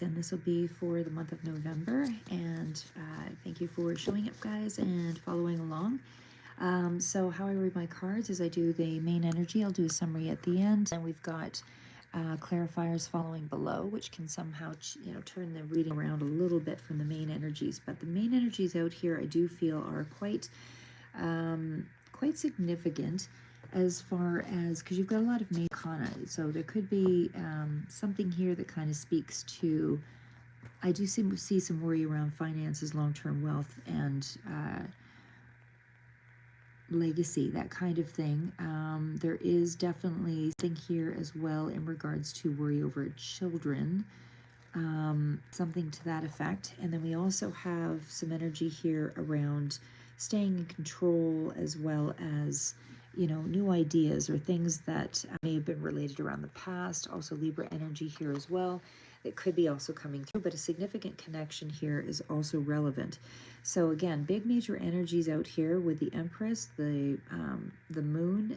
And this will be for the month of November. And thank you for showing up, guys, and following along. So how I read my cards is I do the main energy. I'll do a summary at the end. And we've got clarifiers following below, which can somehow, turn the reading around a little bit from the main energies. But the main energies out here, I do feel, are quite significant as far as, because you've got a lot of main arcana, so there could be something here that kind of speaks to, I do see some worry around finances, long-term wealth, and legacy, that kind of thing. There is definitely something here as well in regards to worry over children, something to that effect. And then we also have some energy here around staying in control, as well as, new ideas or things that may have been related around the past. Also Libra energy here as well. It could be also coming through, but a significant connection here is also relevant. So again, big major energies out here with the Empress, the Moon.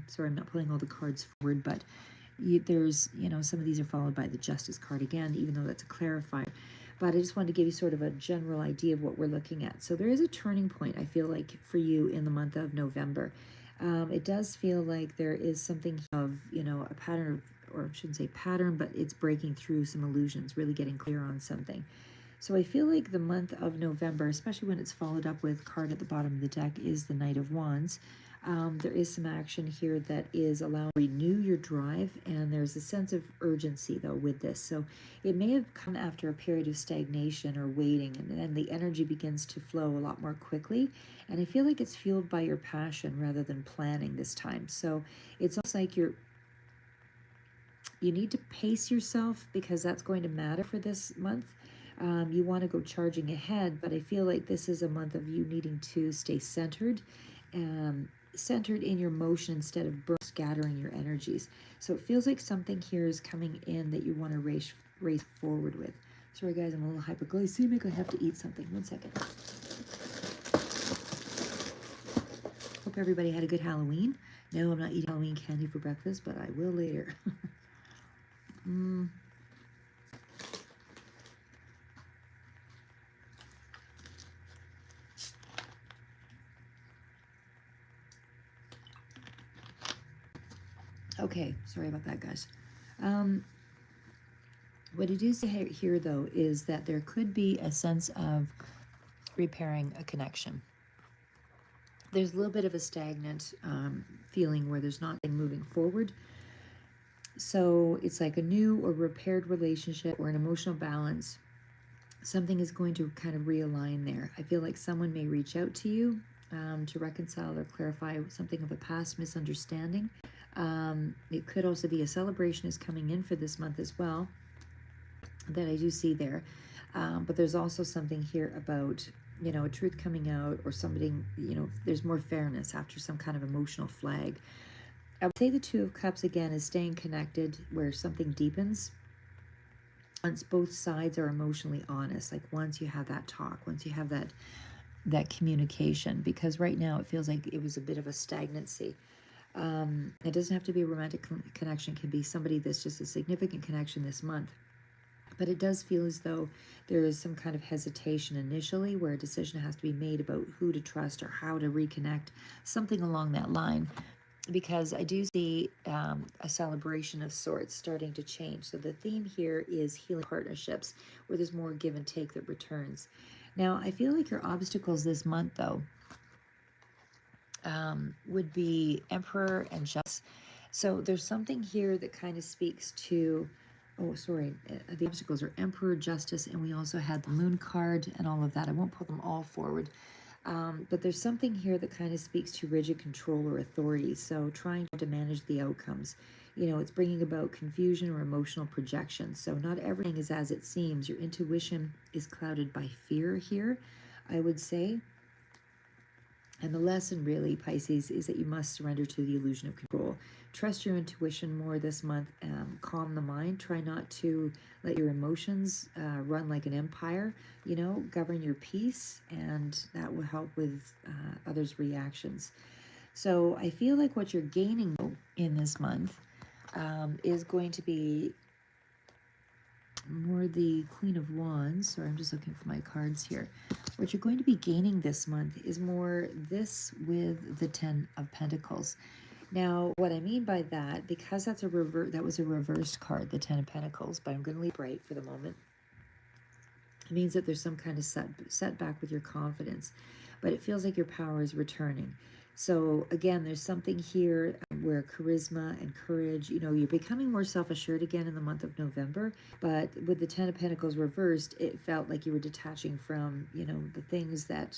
Sorry, I'm not pulling all the cards forward, but there's, some of these are followed by the Justice card again, even though that's a clarifier. But I just wanted to give you sort of a general idea of what we're looking at. So there is a turning point, I feel like, for you in the month of November. It does feel like there is something of, a pattern, or I shouldn't say pattern, but it's breaking through some illusions, really getting clear on something. So I feel like the month of November, especially when it's followed up with card at the bottom of the deck, is the Knight of Wands. There is some action here that is allowing you to renew your drive, and there's a sense of urgency, though, with this. So it may have come after a period of stagnation or waiting, and then the energy begins to flow a lot more quickly. And I feel like it's fueled by your passion rather than planning this time. So it's almost like you need to pace yourself, because that's going to matter for this month. You want to go charging ahead, but I feel like this is a month of you needing to stay centered, centered in your motion instead of scattering your energies. So it feels like something here is coming in that you want to race forward with. Sorry guys, I'm a little hyperglycemic. I have to eat something. 1 second. Hope everybody had a good Halloween. No, I'm not eating Halloween candy for breakfast, but I will later. Okay, sorry about that, guys. What I do see here, though, is that there could be a sense of repairing a connection. There's a little bit of a stagnant feeling where there's not moving forward. So it's like a new or repaired relationship or an emotional balance. Something is going to kind of realign there. I feel like someone may reach out to you to reconcile or clarify something of a past misunderstanding. It could also be a celebration is coming in for this month as well, that I do see there. But there's also something here about, a truth coming out, or somebody, there's more fairness after some kind of emotional flag. I would say the Two of Cups, again, is staying connected where something deepens. Once both sides are emotionally honest, like once you have that talk, once you have that communication, because right now it feels like it was a bit of a stagnancy. It doesn't have to be a romantic connection. It can be somebody that's just a significant connection this month. But it does feel as though there is some kind of hesitation initially, where a decision has to be made about who to trust or how to reconnect, something along that line. Because I do see a celebration of sorts starting to change. So the theme here is healing partnerships, where there's more give and take that returns. Now, I feel like your obstacles this month, though, would be Emperor and Justice. So there's something here that kind of speaks to, the obstacles are Emperor, Justice, and we also had the Moon card and all of that. I won't pull them all forward. But there's something here that kind of speaks to rigid control or authority. So trying to manage the outcomes. It's bringing about confusion or emotional projection. So not everything is as it seems. Your intuition is clouded by fear here, I would say. And the lesson really, Pisces, is that you must surrender to the illusion of control. Trust your intuition more this month. Calm the mind. Try not to let your emotions run like an empire. Govern your peace, and that will help with others' reactions. So I feel like what you're gaining in this month is going to be more the Queen of Wands. Sorry, I'm just looking for my cards here. What you're going to be gaining this month is more this with the Ten of Pentacles. Now, what I mean by that, because that was a reversed card, the Ten of Pentacles, but I'm going to leave it bright for the moment. It means that there's some kind of setback with your confidence, but it feels like your power is returning. So again, there's something here where charisma and courage, you're becoming more self-assured again in the month of November, but with the Ten of Pentacles reversed, it felt like you were detaching from, the things that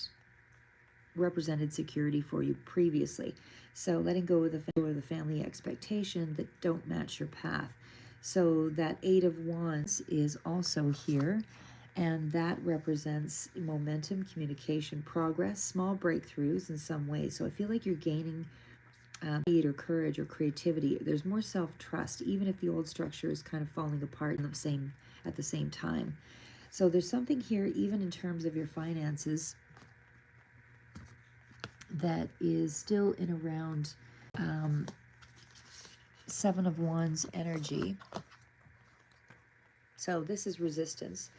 represented security for you previously. So letting go of the family expectation that don't match your path. So that Eight of Wands is also here, and that represents momentum, communication, progress, small breakthroughs in some way. So I feel like you're gaining speed or courage or creativity. There's more self-trust, even if the old structure is kind of falling apart at the same time. So there's something here, even in terms of your finances, that is still in around Seven of Wands energy. So this is resistance.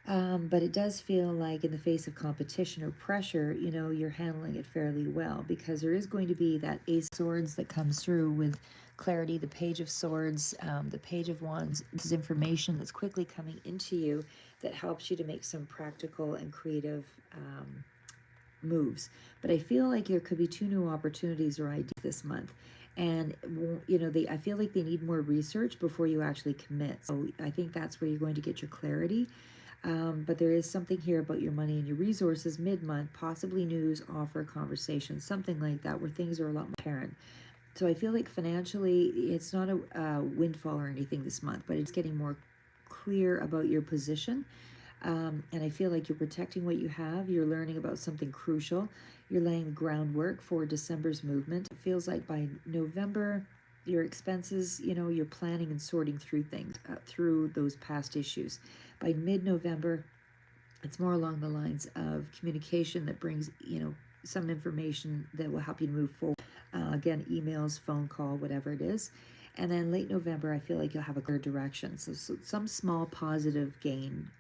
But it does feel like in the face of competition or pressure, you're handling it fairly well, because there is going to be that Ace of Swords that comes through with clarity, the Page of Swords, the Page of Wands. This is information that's quickly coming into you that helps you to make some practical and creative moves. But I feel like there could be 2 new opportunities or ideas this month. And, I feel like they need more research before you actually commit. So I think that's where you're going to get your clarity. But there is something here about your money and your resources mid-month, possibly news, offer, conversation, something like that, where things are a lot more apparent. So I feel like financially, it's not a windfall or anything this month, but it's getting more clear about your position. And I feel like you're protecting what you have. You're learning about something crucial. You're laying the groundwork for December's movement. It feels like by November, your expenses, you're planning and sorting through things, through those past issues. By mid-November, it's more along the lines of communication that brings, some information that will help you to move forward. Again, emails, phone call, whatever it is. And then late November, I feel like you'll have a clear direction. So some small positive gain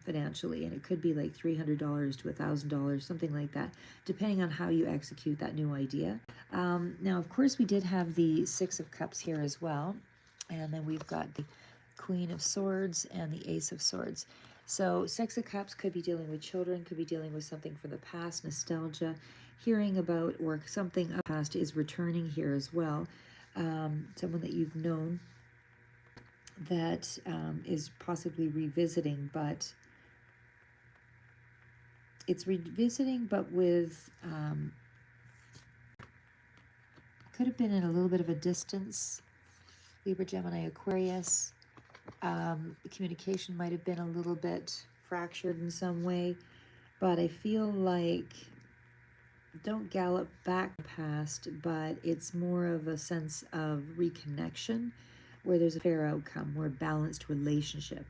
financially. And it could be like $300 to $1,000, something like that, depending on how you execute that new idea. Now, of course, we did have the Six of Cups here as well. And then we've got the Queen of Swords and the Ace of Swords. So Six of Cups could be dealing with children, could be dealing with something from the past, nostalgia, hearing about, or something of the past is returning here as well. Someone that you've known that is possibly revisiting, but it's revisiting, but with, could have been in a little bit of a distance. Libra, Gemini, Aquarius. The communication might have been a little bit fractured in some way, but I feel like, don't gallop back past, but it's more of a sense of reconnection where there's a fair outcome, more balanced relationship.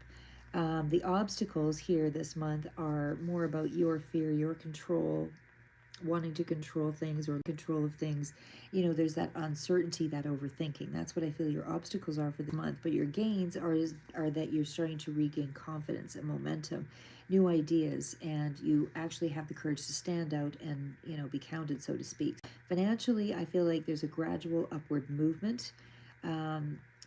The obstacles here this month are more about your fear, your control, wanting to control things or control of things. There's that uncertainty, that overthinking. That's what I feel your obstacles are for the month. But your gains are that you're starting to regain confidence and momentum, new ideas, and you actually have the courage to stand out and, be counted, so to speak. Financially, I feel like there's a gradual upward movement,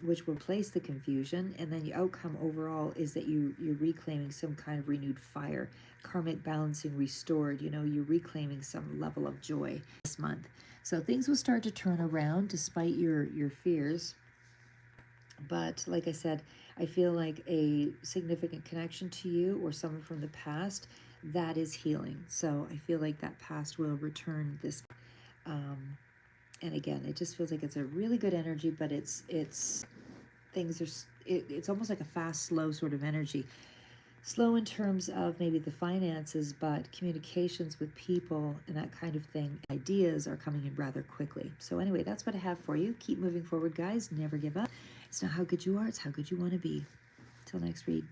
which will replace the confusion, and then the outcome overall is that you're reclaiming some kind of renewed fire, karmic balancing restored. You're reclaiming some level of joy this month. So things will start to turn around despite your fears. But like I said, I feel like a significant connection to you or someone from the past, that is healing. So I feel like that past will return this. And again, it just feels like it's a really good energy, but it's almost like a fast, slow sort of energy. Slow in terms of maybe the finances, but communications with people and that kind of thing, ideas are coming in rather quickly. So anyway, that's what I have for you. Keep moving forward, guys. Never give up. It's not how good you are, it's how good you want to be. Till next read.